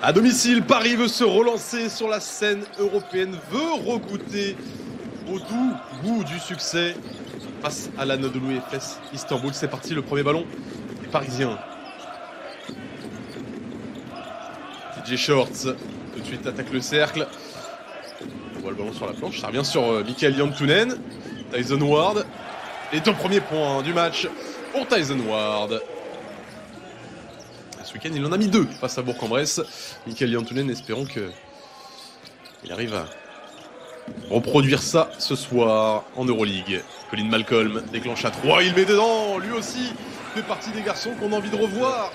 À domicile, Paris veut se relancer sur la scène européenne, veut regoûter au doux goût du succès face à l'Anadolu Efes Istanbul. C'est parti, le premier ballon des Parisiens. TJ Shorts, tout de suite attaque le cercle. On voit le ballon sur la planche, ça revient sur Mikael Jantunen. Tyson Ward. Les 2 premiers points du match pour Tyson Ward. Ce week-end, il en a mis 2 face à Bourg-en-Bresse. Mikael Jantunen, espérons qu'il arrive à reproduire ça ce soir en Euroleague. Colin Malcolm déclenche à 3, il met dedans. Lui aussi fait partie des garçons qu'on a envie de revoir.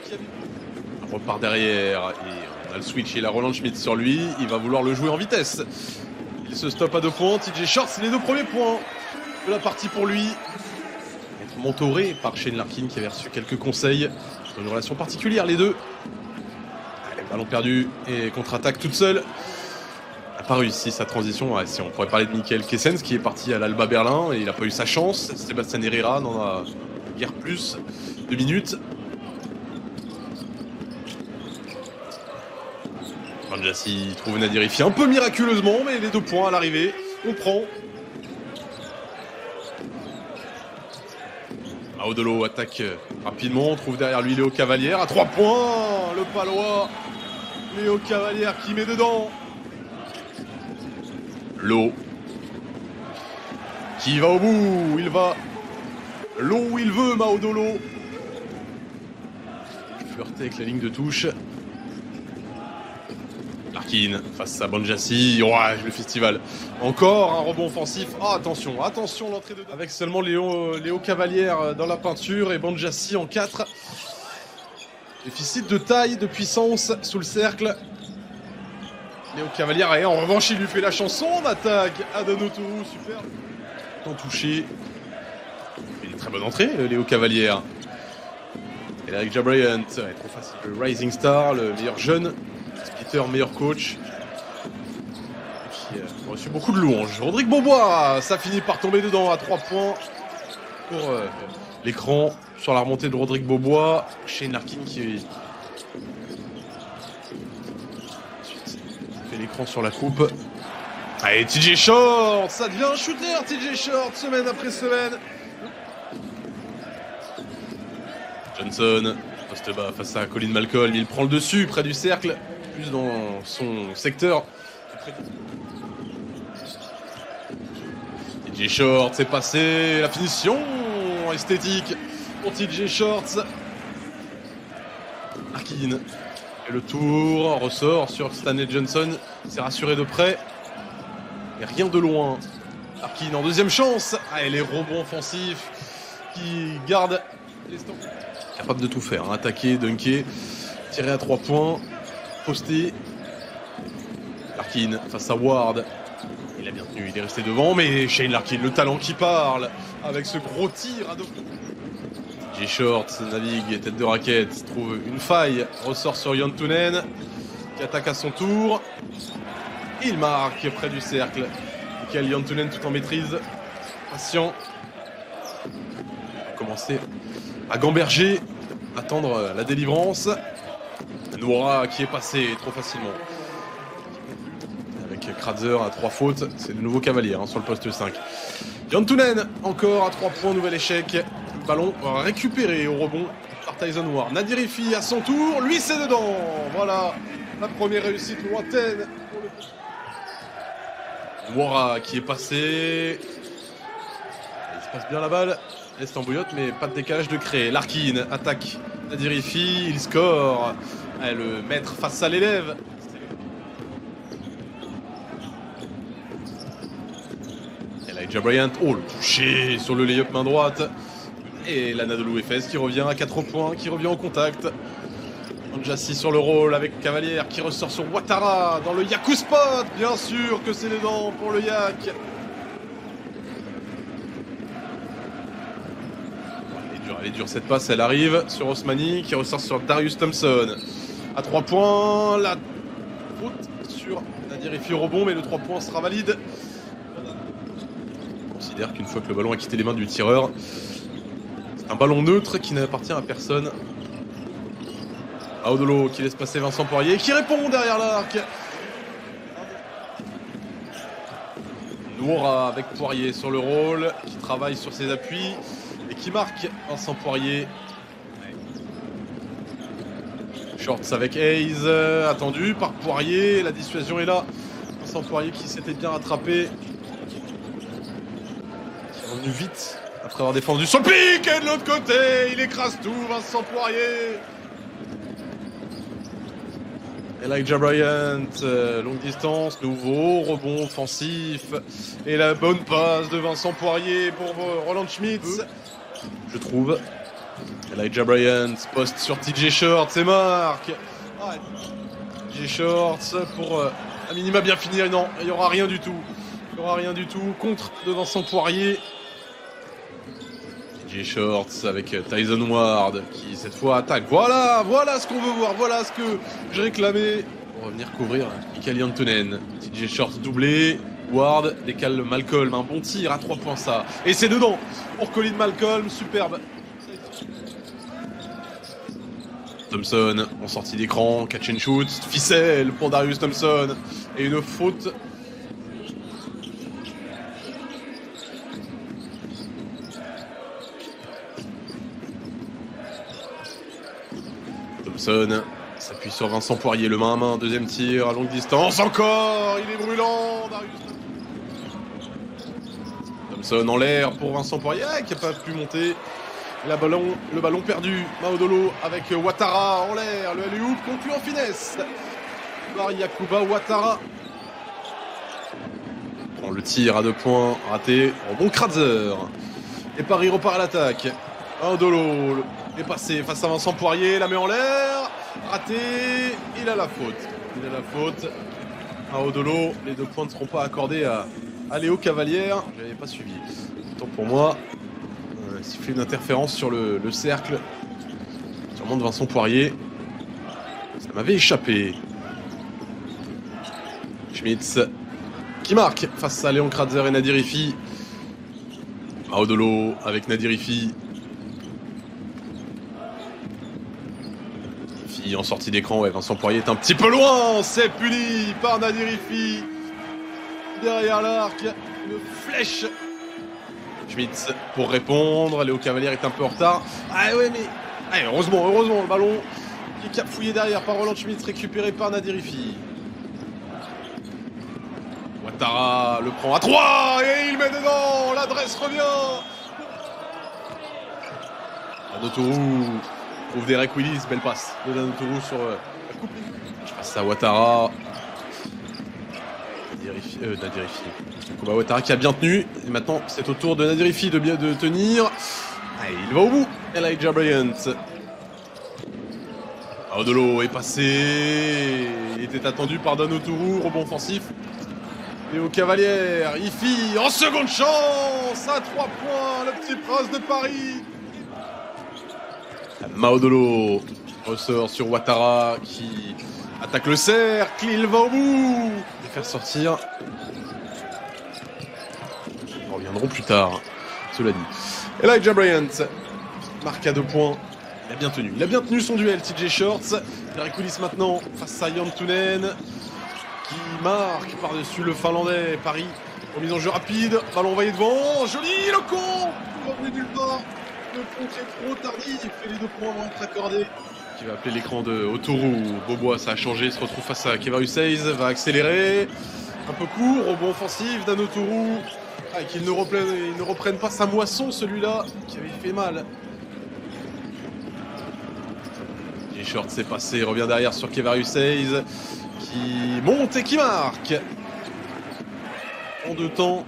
On repart derrière et on a le switch et la Roland Schmidt sur lui. Il va vouloir le jouer en vitesse. Il se stoppe à 2 points. TJ Shorts, les 2 premiers points de la partie pour lui. Être mentoré par Shane Larkin qui avait reçu quelques conseils. Une relation particulière les deux. Allez, ballon perdu et contre-attaque toute seule. N'a pas réussi sa transition. Ouais, si on pourrait parler de Michael Kessens qui est parti à l'Alba Berlin et il n'a pas eu sa chance. Sébastien Herrera n'en a guère plus. 2 minutes. Banjassi trouve Nadirifi un peu miraculeusement, mais les 2 points à l'arrivée. On prend. Maudolo attaque rapidement, on trouve derrière lui Léo Cavalière à 3 points, le palois Léo Cavalière qui met dedans. L'eau qui va au bout, il va l'eau où il veut, Maudolo. Flirter avec la ligne de touche. Larkin face à Banjassi, ouais, le festival. Encore un rebond offensif. Ah, attention, attention l'entrée de... Avec seulement Léo Cavalière dans la peinture et Banjassi en 4. Déficit de taille, de puissance sous le cercle. Léo Cavalière et en revanche il lui fait la chanson d'attaque. Adanotourou, super. Tant touché. Une très bonne entrée, Léo Cavalière. Et Eric Jabriant, trop facile. Le Rising Star, le meilleur jeune. Splitter, meilleur coach. Qui a reçu beaucoup de louanges. Rodrigue Beaubois, ça finit par tomber dedans à 3 points pour l'écran sur la remontée de Rodrigue Beaubois. Shane Larkin qui fait l'écran sur la coupe. Allez, TJ Shorts, ça devient un shooter, TJ Shorts, semaine après semaine. Johnson, poste bas face à Colin Malcolm, il prend le dessus près du cercle. Plus dans son secteur. TJ Shorts, c'est passé, la finition esthétique pour TJ Shorts. Larkin et le tour ressort sur Stanley Johnson, s'est rassuré de près, mais rien de loin. Larkin en deuxième chance, et les rebonds offensifs qui gardent les stands. Capable de tout faire, hein. Attaquer, dunker, tirer à 3 points. Posté. Larkin face à Ward. Il a bien tenu, il est resté devant, mais Shane Larkin, le talent qui parle, avec ce gros tir à 2 points. TJ Shorts navigue, tête de raquette, trouve une faille, ressort sur Jantunen, qui attaque à son tour. Il marque près du cercle. Mikael Jantunen tout en maîtrise. Patient. Commencer à gamberger, attendre la délivrance. Noura qui est passé trop facilement. Avec Kratzer à 3 fautes, c'est de nouveau Cavalier sur le poste 5. Jantunen encore à 3 points, nouvel échec. Ballon récupéré au rebond par Tyson Ward. Nadirifi à son tour, lui c'est dedans. Voilà la première réussite lointaine pour le... Noura qui est passé. Il se passe bien la balle. Est en bouillotte, mais pas de décalage de créer. Larkin attaque Nadirifi, il score. Le maître face à l'élève. Et là, Jabriant, oh le toucher sur le lay-up main droite. Et l'Anadolu Efes qui revient à 4 points, qui revient en contact. Banjassi sur le rôle avec Cavalière qui ressort sur Ouattara dans le Yaku spot. Bien sûr que c'est les dents pour le Yak. Elle est dure cette passe, elle arrive sur Osmani qui ressort sur Darius Thompson. À 3 points, la faute sur Nadirifi au rebond, mais le 3 points sera valide. On considère qu'une fois que le ballon a quitté les mains du tireur, c'est un ballon neutre qui n'appartient à personne. Aodolo qui laisse passer Vincent Poirier, qui répond derrière l'arc. Noura avec Poirier sur le rôle, qui travaille sur ses appuis et qui marque Vincent Poirier. Shorts avec Hayes, attendu par Poirier, la dissuasion est là. Vincent Poirier qui s'était bien rattrapé, qui est revenu vite après avoir défendu sur le pic, et de l'autre côté, il écrase tout, Vincent Poirier. Elijah Bryant, longue distance, nouveau rebond offensif. Et la bonne passe de Vincent Poirier pour Roland Schmitz, je trouve. Elijah Bryant poste sur TJ Shorts et marque. TJ Shorts pour à minima bien finir. Non, il n'y aura rien du tout. Il n'y aura rien du tout. Contre de Vincent Poirier. TJ Shorts avec Tyson Ward qui cette fois attaque. Voilà ce qu'on veut voir. Voilà ce que je réclamais. Pour revenir couvrir Mikael Jantunen. TJ Shorts doublé. Ward décale Malcolm. Un bon tir à 3 points ça. Et c'est dedans pour Colin Malcolm. Superbe. Thompson en sortie d'écran, catch and shoot, ficelle pour Darius Thompson et une faute. Thompson s'appuie sur Vincent Poirier, le main à main, deuxième tir à longue distance, encore, il est brûlant, Darius Thompson en l'air pour Vincent Poirier qui n'a pas pu monter. Le ballon perdu, Maodolo avec Ouattara en l'air, le alley-oop conclu en finesse par Yacouba Ouattara. Prend le tir à 2 points, raté, en bon Kratzer. Et Paris repart à l'attaque. Maodolo est passé face à Vincent Poirier, la met en l'air, raté, il a la faute. Maodolo, les 2 points ne seront pas accordés à Léo Cavalière, je n'avais pas suivi. Autant pour moi. Siffler une interférence sur le cercle. Sûrement de Vincent Poirier. Ça m'avait échappé. Schmitz qui marque face à Léon Kratzer et Nadir Ifi. Maodolo avec Nadir Ifi. Ifi en sortie d'écran. Ouais, Vincent Poirier est un petit peu loin. C'est puni par Nadir Ifi. Derrière l'arc, une flèche. Schmitz pour répondre, Léo Cavalière est un peu en retard. Ah ouais mais... Allez, heureusement, le ballon qui est capfouillé derrière par Roland Schmitz, récupéré par Nadir Ifi. Ouattara le prend à 3 et il met dedans, l'adresse revient. Danotourou trouve Derek Willis, belle passe de Danotourou sur la coupe. Je passe à Ouattara. Nadir Ifi. Ouattara qui a bien tenu. Et maintenant, c'est au tour de Nadir Ifi de tenir. Allez, il va au bout. Elijah Bryant. Aodolo est passé. Il était attendu par Danotourou. Rebond offensif. Léo Cavalière. Ifi en seconde chance. À 3 points. Le petit prince de Paris. Maodolo ressort sur Ouattara qui attaque le cercle. Il va au bout. Faire sortir. Nous reviendrons plus tard, cela dit. Elijah Bryant marque à 2 points. Il a bien tenu son duel, TJ Shorts. Derek Willis maintenant face à Jantunen qui marque par-dessus le Finlandais. Paris, remise en jeu rapide. Ballon envoyé devant. Joli, le con revenu nulle part. Le con qui est trop tardif. Et les 2 points vont être accordés. Qui va appeler l'écran de Autourou. Bobois, ça a changé, se retrouve face à Kevarus Hayes, va accélérer. Un peu court, rebond offensif d'Anotourou. Qu'il ne reprenne pas sa moisson, celui-là, qui avait fait mal. J-Short s'est passé, revient derrière sur Kevarus Hayes, qui monte et qui marque. En 2 temps.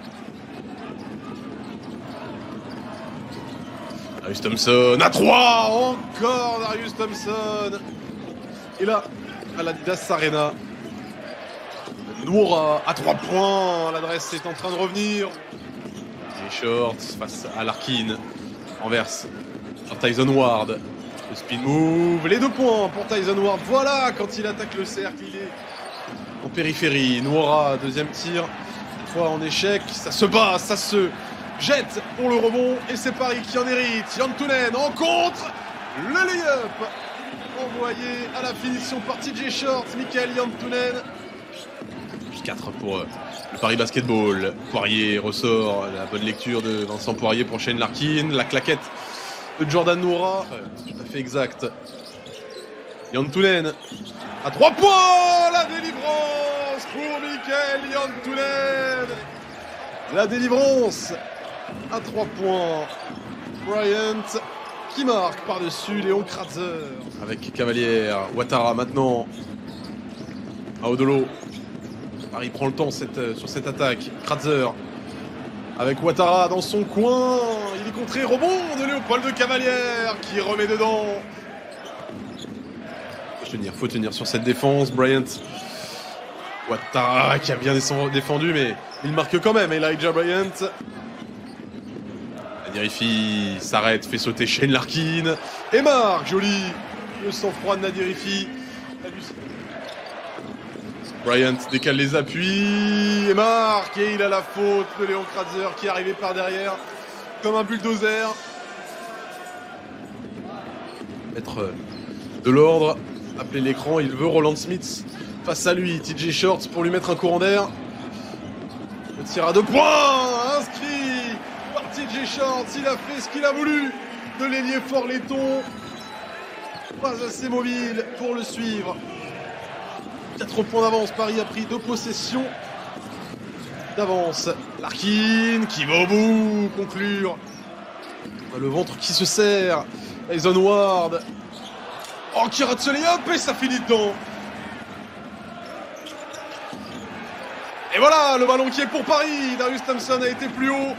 Darius Thompson à 3, encore Darius Thompson. Et là, à l'Adidas Arena, Noura à 3 points, l'adresse est en train de revenir. Les shorts face à Larkin, renverse sur Tyson Ward. Le spin move, les 2 points pour Tyson Ward. Voilà, quand il attaque le cercle, il est en périphérie. Noura, deuxième tir, cette fois en échec, ça se bat, ça se jette pour le rebond et c'est Paris qui en hérite. Jantunen en contre, le lay-up envoyé à la finition par TJ Short, Mikael Jantunen. 4 pour le Paris Basketball. Poirier ressort, la bonne lecture de Vincent Poirier pour Shane Larkin. La claquette de Jordan Noura, tout à fait exact. Jantunen à 3 points, la délivrance pour Mikael Jantunen. La délivrance à 3 points. Bryant qui marque par-dessus Léon Kratzer. Avec Cavalière, Ouattara maintenant. À Odolo. Paris prend le temps sur cette attaque. Kratzer avec Ouattara dans son coin. Il est contré, rebond de Léopold de Cavalière qui remet dedans. Faut tenir sur cette défense. Bryant. Ouattara qui a bien défendu, mais il marque quand même. Elijah Bryant. Nadirifi s'arrête, fait sauter Shane Larkin. Et marque, joli. Le sang-froid de Nadirifi. Bryant décale les appuis. Et marque. Et il a la faute de Léon Kratzer qui est arrivé par derrière comme un bulldozer. Mettre de l'ordre. Appeler l'écran. Il veut Roland Smith face à lui. TJ Shorts pour lui mettre un courant d'air. Le tir à 2 points. Inscrit par TJ Shorts. Il a fait ce qu'il a voulu de l'ailier fort laiton. Pas assez mobile pour le suivre. 4 points d'avance. Paris a pris 2 possessions d'avance. Larkin qui va au bout. Conclure. Le ventre qui se serre. Tyson Ward. Oh, qui rate ce lay-up et ça finit dedans. Et voilà, le ballon qui est pour Paris. Darius Thompson a été plus haut.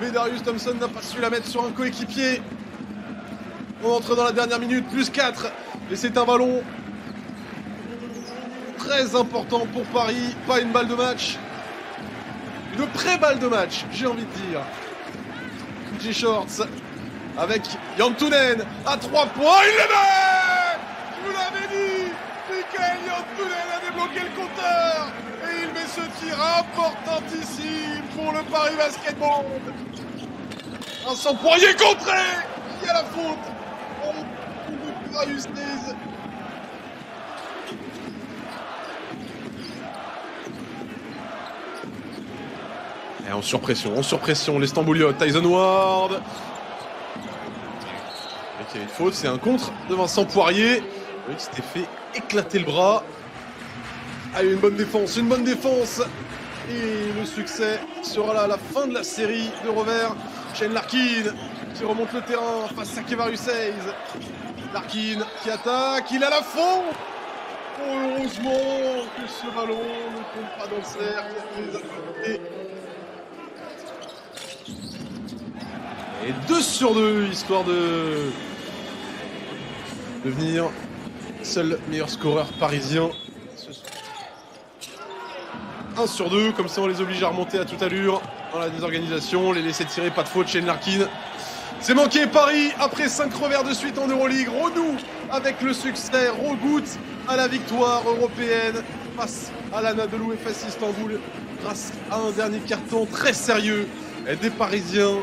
Mais Darius Thompson n'a pas su la mettre sur un coéquipier. On entre dans la dernière minute, plus 4. Et c'est un ballon très important pour Paris. Pas une balle de match. Une pré-balle de match, j'ai envie de dire. TJ Shorts avec Jantunen à 3 points. Il le met! Je vous l'avais dit! Mikael Jantunen a débloqué le compteur. Et il met ce tir importantissime pour le Paris Basketball. Vincent Poirier contré. Il y a la faute. Et en surpression, les Stambouliotes, Tyson Ward. Il y a une faute, c'est un contre de Vincent Poirier. Oui, qui s'était fait éclater le bras. Ah, une bonne défense. Et le succès sera là à la fin de la série de revers. Shane Larkin qui remonte le terrain face à Kevarrius Hayes. Larkin qui attaque, il a la faute. Heureusement que ce ballon ne tombe pas dans le cercle. Et 2 sur 2, histoire de devenir seul meilleur scoreur parisien. 1 sur 2, comme ça on les oblige à remonter à toute allure dans la désorganisation, les laisser tirer, pas de faute. Shane Larkin. C'est manqué. Paris, après 5 revers de suite en Euroleague, renoue avec le succès, regoute à la victoire européenne face à l'Anadolu Efes Istanbul grâce à un dernier carton très sérieux des Parisiens.